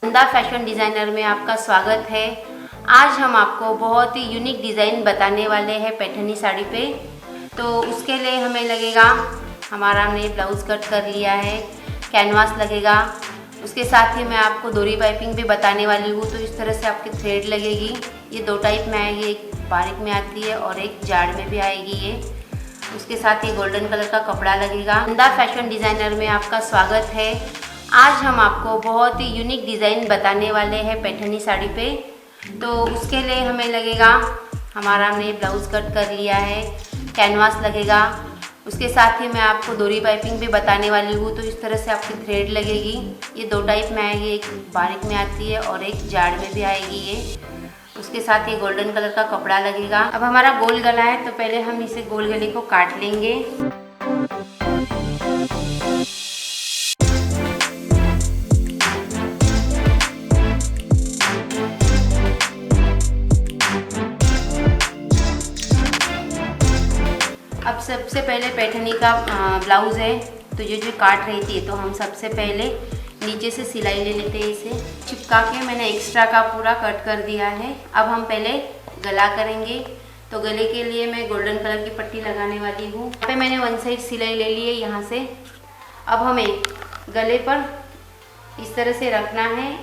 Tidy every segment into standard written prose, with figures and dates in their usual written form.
Nanda fashion designer में आपका स्वागत है। आज हम आपको बहुत ही यूनिक डिज़ाइन बताने वाले हैं पैठनी साड़ी पे। तो उसके लिए हमें लगेगा, हमारा हमने ब्लाउज़ कट कर लिया है, कैनवास लगेगा। उसके साथ ही मैं आपको डोरी पाइपिंग भी बताने वाली हूँ। तो इस तरह से आपकी थ्रेड लगेगी। ये दो टाइप में आएगी, एक बारीक में आती है और एक जाड़ में भी आएगी ये। उसके साथ ही गोल्डन कलर का कपड़ा लगेगा। नंदा फैशन डिज़ाइनर में आपका स्वागत है। आज हम आपको बहुत ही यूनिक डिज़ाइन बताने वाले हैं पैठनी साड़ी पे। तो उसके लिए हमें लगेगा, हमारा हमने ब्लाउज़ कट कर लिया है, कैनवास लगेगा। उसके साथ ही मैं आपको डोरी पाइपिंग भी बताने वाली हूँ। तो इस तरह से आपकी थ्रेड लगेगी। ये दो टाइप में आएगी, एक बारीक में आती है और एक जाड़ में भी आएगी ये। उसके साथ ही गोल्डन कलर का कपड़ा लगेगा। अब हमारा गोल गला है, तो पहले हम इसे गोल गले को काट लेंगे। अब सबसे पहले पैठनी का ब्लाउज़ है, तो ये जो काट रही थी, तो हम सबसे पहले नीचे से सिलाई ले लेते हैं। इसे चिपका के मैंने एक्स्ट्रा का पूरा कट कर दिया है। अब हम पहले गला करेंगे। तो गले के लिए मैं गोल्डन कलर की पट्टी लगाने वाली हूँ। यहाँ पे मैंने वन साइड सिलाई ले ली है यहाँ से। अब हमें गले पर इस तरह से रखना है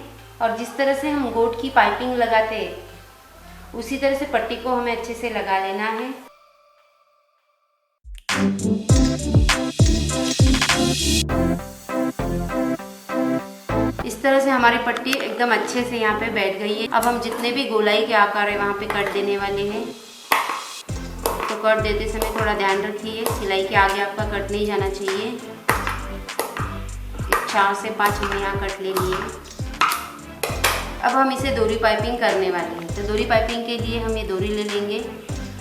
और जिस तरह से हम गोट की पाइपिंग लगाते हैं उसी तरह से पट्टी को हमें अच्छे से लगा लेना है। इस तरह से हमारी पट्टी एकदम अच्छे से यहाँ पे बैठ गई है। अब हम जितने भी गोलाई के आकार है वहाँ पे कट देने वाले हैं। तो कट देते समय थोड़ा ध्यान रखिए, सिलाई के आगे आपका कट नहीं जाना चाहिए। 4 से 5 हमने यहाँ कट ले लिए। अब हम इसे डोरी पाइपिंग करने वाले हैं। तो डोरी पाइपिंग के लिए हम ये डोरी ले लेंगे।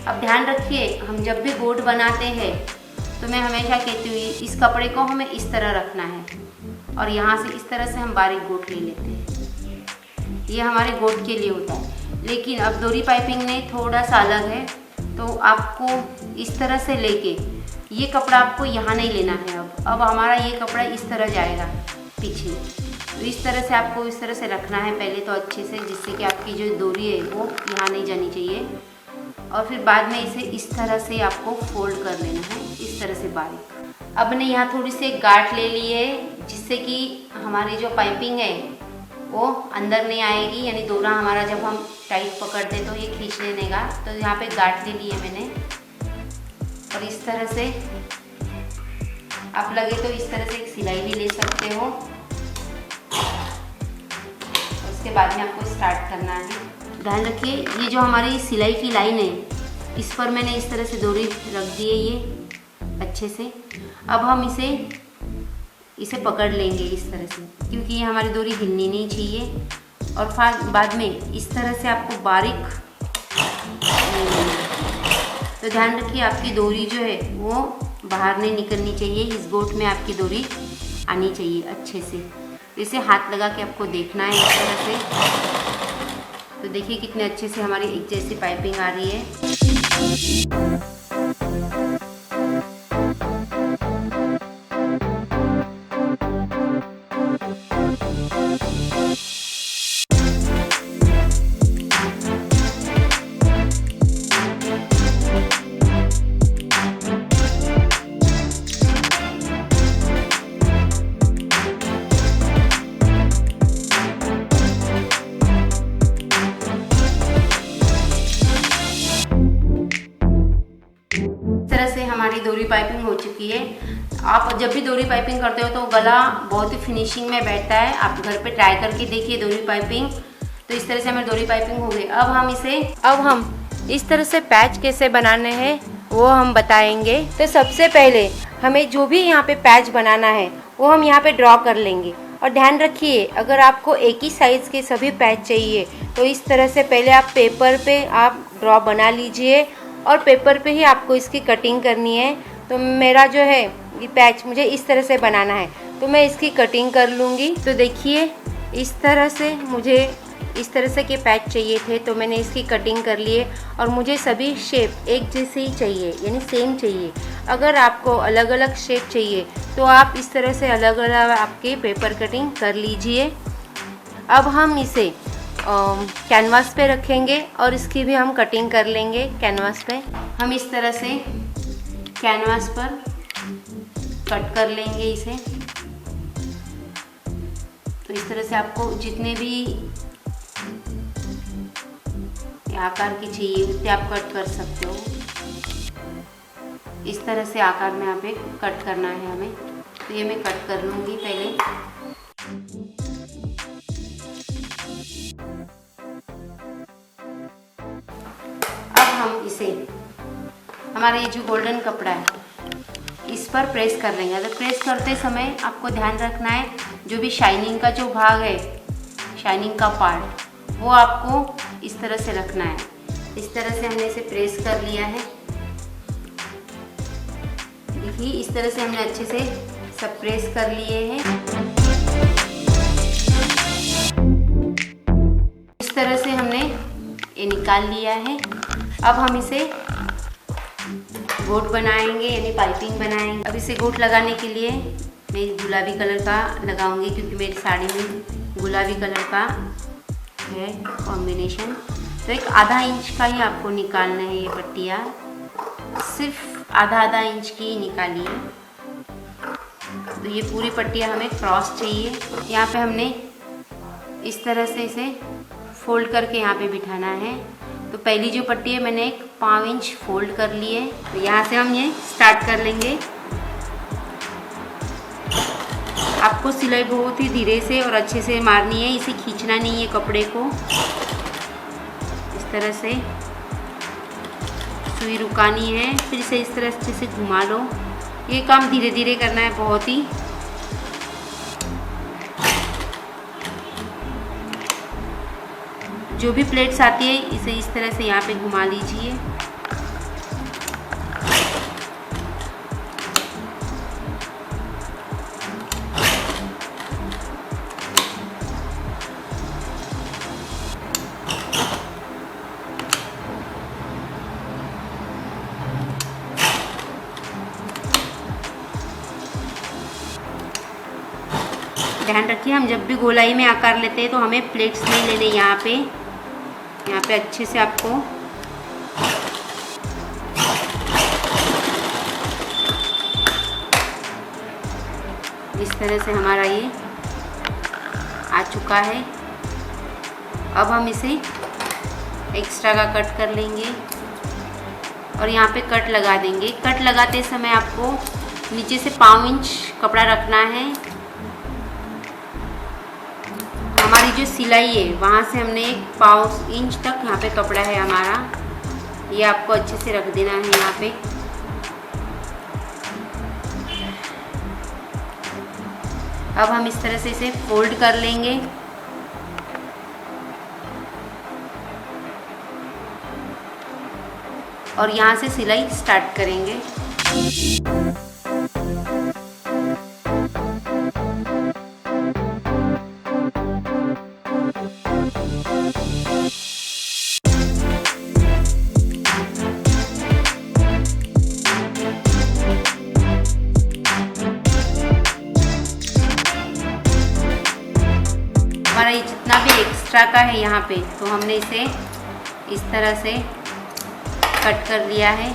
अब ध्यान रखिए, हम जब भी गोट बनाते हैं तो मैं हमेशा कहती हूँ इस कपड़े को हमें इस तरह रखना है और यहाँ से इस तरह से हम बारीक गोट ले लेते हैं। ये हमारे गोट के लिए होता है। लेकिन अब डोरी पाइपिंग में थोड़ा सा अलग है, तो आपको इस तरह से लेके ये कपड़ा आपको यहाँ नहीं लेना है। अब हमारा ये कपड़ा इस तरह जाएगा पीछे। तो इस तरह से आपको इस तरह से रखना है पहले तो अच्छे से, जिससे कि आपकी जो डोरी है वो यहाँ नहीं जानी चाहिए। और फिर बाद में इसे इस तरह से आपको फोल्ड कर लेना है, इस तरह से बारीक। अब मैंने यहाँ थोड़ी सी गांठ ले ली है, जिससे कि हमारी जो पाइपिंग है वो अंदर नहीं आएगी, यानी डोरा हमारा जब हम टाइट पकड़ते तो ये खींच लेने का। तो यहाँ पे गांठ ले ली है मैंने और इस तरह से आप लगे तो इस तरह से एक सिलाई भी ले सकते हो। उसके बाद में आपको स्टार्ट करना है। ध्यान रखिए, ये जो हमारी सिलाई की लाइन है इस पर मैंने इस तरह से डोरी रख दी है ये अच्छे से। अब हम इसे पकड़ लेंगे इस तरह से, क्योंकि ये हमारी डोरी हिलनी नहीं चाहिए। और बाद में इस तरह से आपको बारीक, तो ध्यान रखिए आपकी डोरी जो है वो बाहर नहीं निकलनी चाहिए। इस गोट में आपकी डोरी आनी चाहिए अच्छे से। इसे हाथ लगा के आपको देखना है इस तरह से। तो देखिए कितने अच्छे से हमारी एक जैसी पाइपिंग आ रही है। हमारी डोरी पाइपिंग हो चुकी है। आप जब भी डोरी पाइपिंग करते हो तो गला बहुत ही फिनिशिंग में बैठता है। आप घर पे ट्राई करके देखिए डोरी पाइपिंग। तो इस तरह से हमारी डोरी पाइपिंग हो गई। अब हम इस तरह से पैच कैसे बनाने हैं वो हम बताएंगे। तो सबसे पहले हमें जो भी यहाँ पे पैच बनाना है वो हम यहाँ पे ड्रॉ कर लेंगे। और ध्यान रखिए, अगर आपको एक ही साइज़ के सभी पैच चाहिए तो इस तरह से पहले आप पेपर पे आप ड्रॉ बना लीजिए और पेपर पे ही आपको इसकी कटिंग करनी है। तो मेरा जो है ये पैच मुझे इस तरह से बनाना है, तो मैं इसकी कटिंग कर लूँगी। तो देखिए इस तरह से मुझे इस तरह से के पैच चाहिए थे, तो मैंने इसकी कटिंग कर लिए। और मुझे सभी शेप एक जैसे ही चाहिए, यानी सेम चाहिए। अगर आपको अलग अलग शेप चाहिए तो आप इस तरह से अलग अलग आपके पेपर कटिंग कर लीजिए। अब हम इसे कैनवास पे रखेंगे और इसकी भी हम कटिंग कर लेंगे कैनवास पे। हम इस तरह से कैनवास पर कट कर लेंगे इसे। तो इस तरह से आपको जितने भी आकार की चाहिए उतने आप कट कर सकते हो। इस तरह से आकार में यहाँ पे कट करना है हमें। तो ये मैं कट कर लूँगी पहले। अब हम इसे हमारा ये जो गोल्डन कपड़ा है इस पर प्रेस कर लेंगे। तो प्रेस करते समय आपको ध्यान रखना है जो भी शाइनिंग का जो भाग है, शाइनिंग का पार्ट, वो आपको इस तरह से रखना है। इस तरह से हमने इसे प्रेस कर लिया है। देखिए इस तरह से हमने अच्छे से सब प्रेस कर लिए हैं। इस तरह से हमने ये निकाल लिया है। अब हम इसे गोट बनाएंगे यानी पाइपिंग बनाएंगे। अब इसे गोट लगाने के लिए मैं गुलाबी कलर का लगाऊंगी क्योंकि मेरी साड़ी में गुलाबी कलर का है कॉम्बिनेशन। तो एक आधा इंच का ही आपको निकालना है। ये पट्टियाँ सिर्फ आधा इंच की ही निकालिए। तो ये पूरी पट्टियाँ हमें क्रॉस चाहिए। यहाँ पे हमने इस तरह से इसे फोल्ड करके यहाँ पे बिठाना है। तो पहली जो पट्टी है मैंने एक 5 इंच फोल्ड कर ली है। तो यहाँ से हम ये स्टार्ट कर लेंगे। आपको सिलाई बहुत ही धीरे से और अच्छे से मारनी है, इसे खींचना नहीं है कपड़े को। इस तरह से सुई रुकानी है, फिर इसे इस तरह अच्छे से घुमा लो। ये काम धीरे धीरे करना है बहुत ही। जो भी प्लेट्स आती है इसे इस तरह से यहाँ पे घुमा लीजिए। ध्यान रखिए हम जब भी गोलाई में आकार लेते हैं तो हमें प्लेट्स नहीं लेने। यहाँ पे अच्छे से आपको इस तरह से हमारा ये आ चुका है। अब हम इसे एक्स्ट्रा का कट कर लेंगे और यहाँ पे कट लगा देंगे। कट लगाते समय आपको नीचे से 5 इंच कपड़ा रखना है। हमारी जो सिलाई है वहाँ से हमने 1 इंच तक यहाँ पे कपड़ा है हमारा, ये आपको अच्छे से रख देना है यहाँ पे। अब हम इस तरह से इसे फोल्ड कर लेंगे। और यहाँ से सिलाई स्टार्ट करेंगे। हमारा ये जितना भी एक्स्ट्रा का है यहाँ पे, तो हमने इसे इस तरह से कट कर लिया है।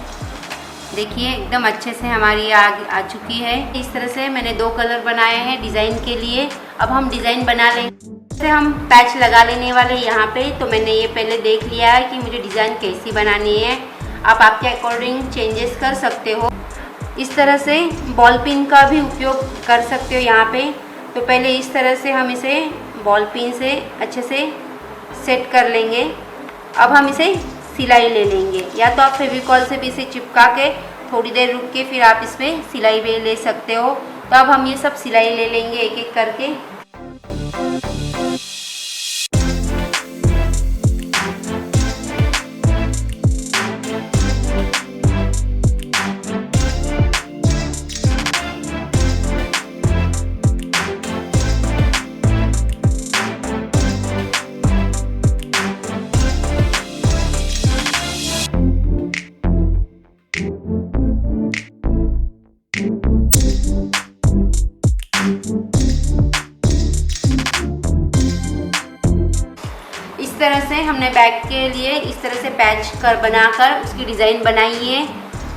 देखिए एकदम अच्छे से हमारी आ चुकी है। इस तरह से मैंने 2 कलर बनाए हैं डिज़ाइन के लिए। अब हम डिज़ाइन बना लेंगे। जैसे हम पैच लगा लेने वाले यहाँ पे, तो मैंने ये पहले देख लिया है कि मुझे डिज़ाइन कैसी बनानी है। आप आपके अकॉर्डिंग चेंजेस कर सकते हो। इस तरह से बॉल पिन का भी उपयोग कर सकते हो यहाँ पे। तो पहले इस तरह से हम इसे बॉल पिन से अच्छे से सेट कर लेंगे। अब हम इसे सिलाई ले लेंगे, या तो आप फेविकॉल से भी इसे चिपका के थोड़ी देर रुक के फिर आप इसमें सिलाई भी ले सकते हो। तो अब हम ये सब सिलाई ले लेंगे एक एक करके। तरह से हमने बैग के लिए इस तरह से पैच कर बनाकर उसकी डिज़ाइन बनाई है।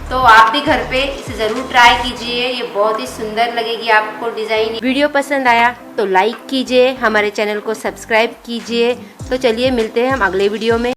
तो आप भी घर पे इसे ज़रूर ट्राई कीजिए, ये बहुत ही सुंदर लगेगी आपको डिज़ाइन। वीडियो पसंद आया तो लाइक कीजिए, हमारे चैनल को सब्सक्राइब कीजिए। तो चलिए मिलते हैं हम अगले वीडियो में।